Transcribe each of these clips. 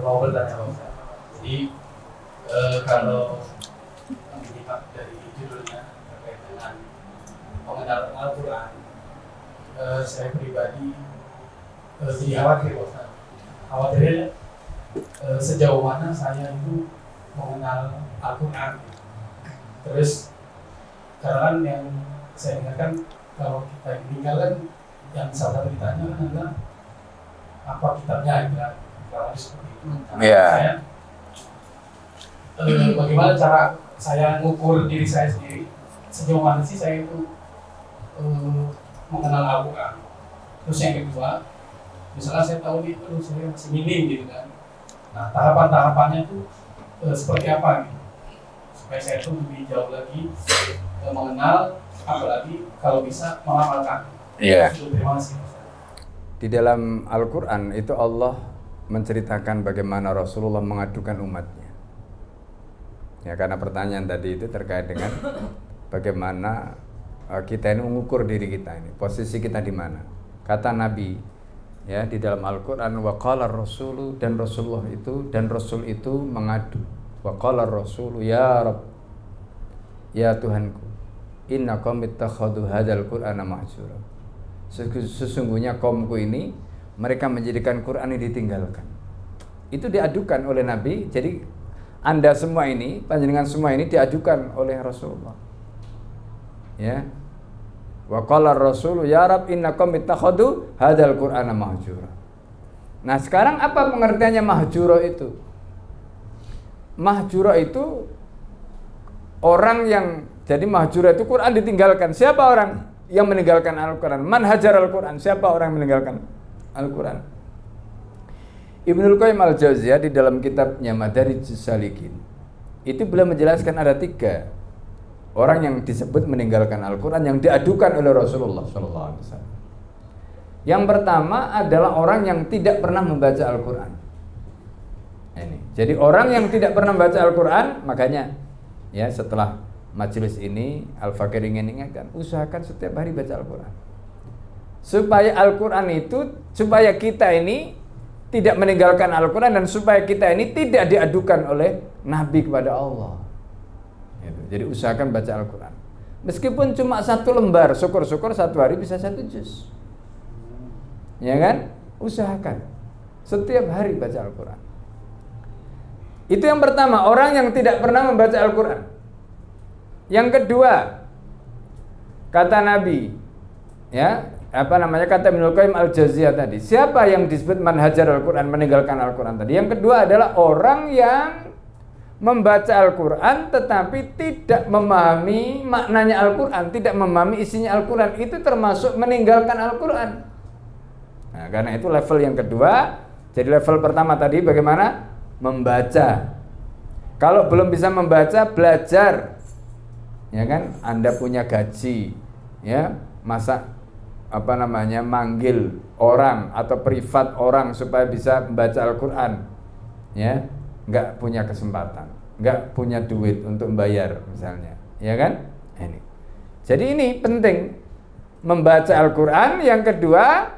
mau bertanya Pak. Jadi kalau melihat dari judulnya terkait dengan mengenal Al-Quran, saya pribadi jadi khawatir Pak. Khawatirnya sejauh mana saya itu mengenal Al-Quran. Terus karena kan yang saya dengarkan kalau kita meninggal kan yang salah satu ditanya kan adalah apa kitabnya ya, kalau seperti itu. Yeah. Bagaimana cara saya mengukur diri saya sendiri sejauh mana sih saya itu mengenal Al-Quran. Terus yang kedua, misalnya saya tahu nih, saya masih minim gitu kan. Nah, tahapan-tahapannya itu seperti apa gitu, supaya saya itu lebih jauh lagi mengenal, apalagi kalau bisa mengamalkan. Iya. Terima kasih. Di dalam Al-Quran itu Allah menceritakan bagaimana Rasulullah mengadukan umatnya. Ya, karena pertanyaan tadi itu terkait dengan bagaimana kita ini mengukur diri kita ini, posisi kita di mana. Kata Nabi, ya, di dalam Al-Quran, wa qala rasulu, dan Rasulullah itu, dan Rasul itu mengadu. Wa qala rasulu, ya Rabb, ya Tuhanku, inna qaumi ittakhadhu hadzal Qur'ana mahjura. Sesungguhnya kaumku ini, mereka menjadikan Quran ini ditinggalkan. Itu diadukan oleh Nabi. Jadi Anda semua ini, panjenengan semua ini diadukan oleh Rasulullah. Ya. Wa qala ar-rasulu ya Rabb inna qaumi ittakhadhu hadzal Qur'ana mahjura. Nah, sekarang apa pengertiannya mahjura itu? Mahjura itu orang yang, jadi mahjura itu Quran ditinggalkan. Siapa orang yang meninggalkan Al-Quran? Man hajar Al-Quran. Siapa orang yang meninggalkan Al-Quran? Ibnul Qayyim Al-Jauziyah di dalam kitabnya Madarijus Salikin itu beliau menjelaskan ada 3 orang yang disebut meninggalkan Al-Quran yang diadukan oleh Rasulullah SAW. Yang pertama adalah orang yang tidak pernah membaca Al-Quran. Ini. Jadi orang yang tidak pernah membaca Al-Quran, makanya ya setelah majelis ini Al-Fakir ingin ingatkan, usahakan setiap hari baca Al-Quran. Supaya Al-Quran itu, supaya kita ini tidak meninggalkan Al-Quran dan supaya kita ini tidak diadukan oleh Nabi kepada Allah. Jadi usahakan baca Al-Quran. Meskipun cuma 1 lembar, syukur-syukur 1 hari bisa 1 juz. Ya kan? Usahakan setiap hari baca Al-Quran. Itu yang pertama, orang yang tidak pernah membaca Al-Quran. Yang kedua, kata Nabi, ya, kata Ibnul Qayyim Al-Jauziyah tadi, siapa yang disebut manhajar Al-Quran, meninggalkan Al-Quran tadi? Yang kedua adalah orang yang membaca Al-Quran tetapi tidak memahami maknanya Al-Quran, tidak memahami isinya Al-Quran, itu termasuk meninggalkan Al-Quran. Nah, karena itu level yang kedua. Jadi level pertama tadi bagaimana? Membaca. Kalau belum bisa membaca, belajar. Ya kan? Anda punya gaji, ya, masa manggil orang atau privat orang supaya bisa membaca Al-Quran, ya, nggak punya kesempatan, nggak punya duit untuk membayar misalnya, ya kan? Ini. Jadi ini penting membaca Al-Quran. Yang kedua,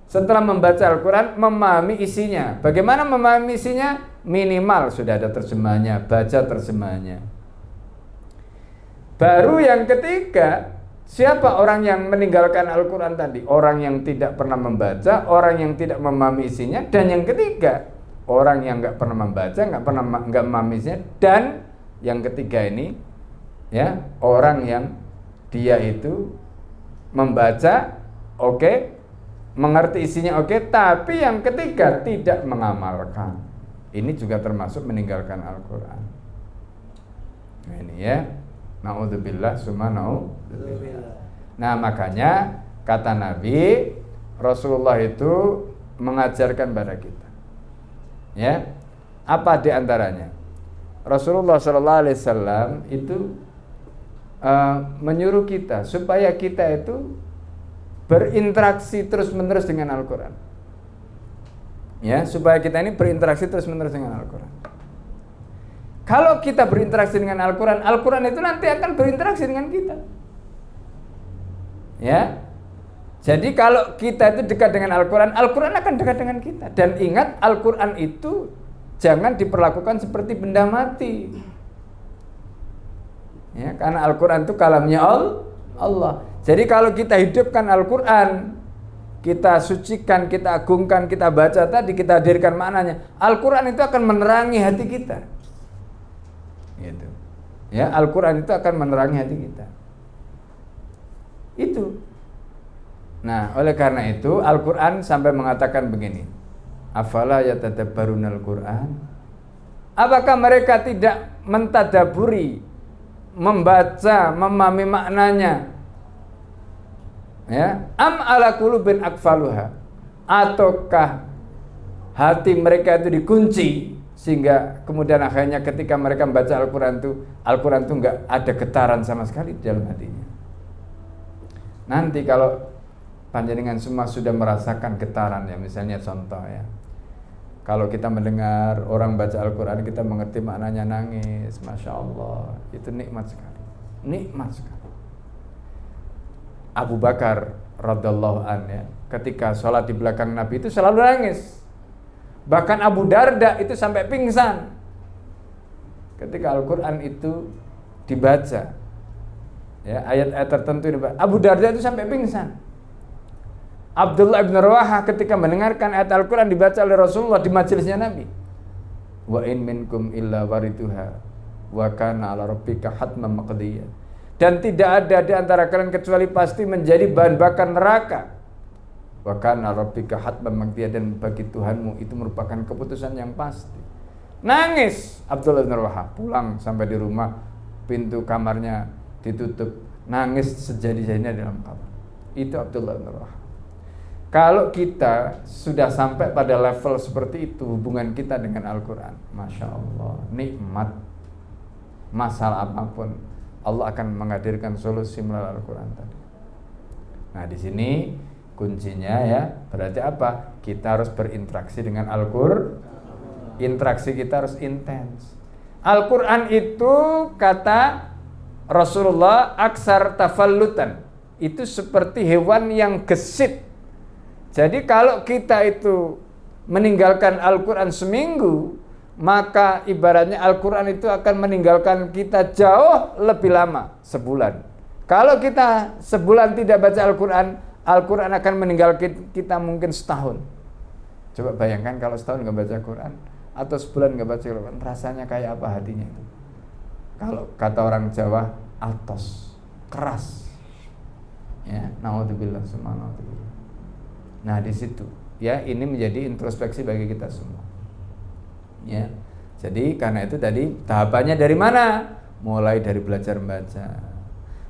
setelah membaca Al-Quran, memahami isinya. Bagaimana memahami isinya? Minimal sudah ada terjemahnya, baca terjemahnya. Baru yang ketiga, siapa orang yang meninggalkan Al-Quran tadi? Orang yang tidak pernah membaca, orang yang tidak memahami isinya, dan yang ketiga, orang yang nggak pernah membaca, nggak memahami isinya, dan yang ketiga ini, ya, orang yang dia itu membaca, oke, mengerti isinya, oke, tapi yang ketiga tidak mengamalkan. Ini juga termasuk meninggalkan Al-Quran. Nah, ini ya, naudzubillah summa naudzubillah. Nah, makanya kata Nabi, Rasulullah itu mengajarkan pada kita, ya, apa diantaranya? Rasulullah SAW itu menyuruh kita supaya kita itu berinteraksi terus-menerus dengan Al-Quran. Ya, supaya kita ini berinteraksi terus-menerus dengan Al-Quran. Kalau kita berinteraksi dengan Al-Quran, Al-Quran itu nanti akan berinteraksi dengan kita. Ya. Jadi kalau kita itu dekat dengan Al-Quran, Al-Quran akan dekat dengan kita. Dan ingat, Al-Quran itu jangan diperlakukan seperti benda mati. Ya, karena Al-Quran itu kalamnya Allah. Jadi kalau kita hidupkan Al-Quran, kita sucikan, kita agungkan, kita baca tadi, kita hadirkan maknanya, Al-Quran itu akan menerangi hati kita. Gitu. Ya, Al-Quran itu akan menerangi hati kita. Itu. Nah, oleh karena itu Al-Quran sampai mengatakan begini, afala yatadabbarunal Quran? Apakah mereka tidak mentadaburi, membaca, memahami maknanya? Ya, am ala qulubin aqfaluha? Ataukah hati mereka itu dikunci sehingga kemudian akhirnya ketika mereka membaca Al-Quran itu enggak ada getaran sama sekali di dalam hatinya. Nanti kalau panjenengan semua sudah merasakan getaran, ya misalnya contoh ya, kalau kita mendengar orang baca Al-Quran, kita mengerti maknanya, nangis, Masya Allah, itu nikmat sekali. Nikmat sekali. Abu Bakar radhiyallahu anhu ya, ketika sholat di belakang Nabi itu selalu nangis. Bahkan Abu Darda itu sampai pingsan ketika Al-Quran itu dibaca. Ya, ayat-ayat tertentu dibaca. Abu Darda itu sampai pingsan. Abdullah bin Rawaha ketika mendengarkan ayat Al-Quran dibaca oleh Rasulullah di majelisnya Nabi, wa in minkum illa warithuha wa kana 'ala rabbika hatman maqdiyya, dan tidak ada di antara kalian kecuali pasti menjadi bahan bakar neraka, wa kana 'ala rabbika hatman maqdiyya, dan bagi Tuhanmu itu merupakan keputusan yang pasti. Nangis Abdullah bin Rawaha, pulang sampai di rumah pintu kamarnya ditutup, nangis sejadi-jadinya dalam kamar. Itu Abdullah bin Rawaha. Kalau kita sudah sampai pada level seperti itu, hubungan kita dengan Al-Quran, Masya Allah, nikmat. Masalah apapun, Allah akan menghadirkan solusi melalui Al-Quran tadi. Nah, di sini kuncinya ya, berarti apa? Kita harus berinteraksi dengan Al-Quran. Interaksi kita harus intens. Al-Quran itu kata Rasulullah aksar tafallutan, itu seperti hewan yang gesit. Jadi kalau kita itu meninggalkan Al-Quran seminggu, maka ibaratnya Al-Quran itu akan meninggalkan kita jauh lebih lama, sebulan. Kalau kita sebulan tidak baca Al-Quran, Al-Quran akan meninggalkan kita mungkin setahun. Coba bayangkan kalau setahun nggak baca Al-Quran, atau sebulan nggak baca Al-Quran, rasanya kayak apa hatinya itu? Kalau kata orang Jawa, atos, keras. Ya, naudzubillah, subhanallah. Nah, di situ ya, ini menjadi introspeksi bagi kita semua. Ya. Jadi karena itu tadi tahapannya dari mana? Mulai dari belajar membaca.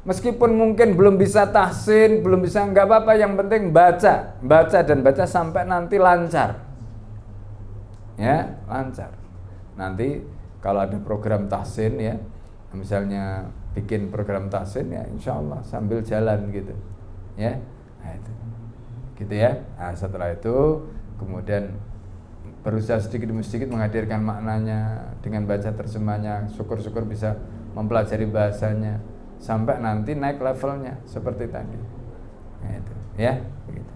Meskipun mungkin belum bisa tahsin, belum bisa, enggak apa-apa, yang penting baca dan baca sampai nanti lancar. Ya, lancar. Nanti kalau ada program tahsin ya, misalnya bikin program tahsin ya, insyaallah sambil jalan gitu. Ya. Nah, itu. Gitu ya. Nah, setelah itu kemudian berusaha sedikit demi sedikit menghadirkan maknanya dengan baca terjemahnya, syukur-syukur bisa mempelajari bahasanya sampai nanti naik levelnya seperti tadi. Nah, itu ya, begitu.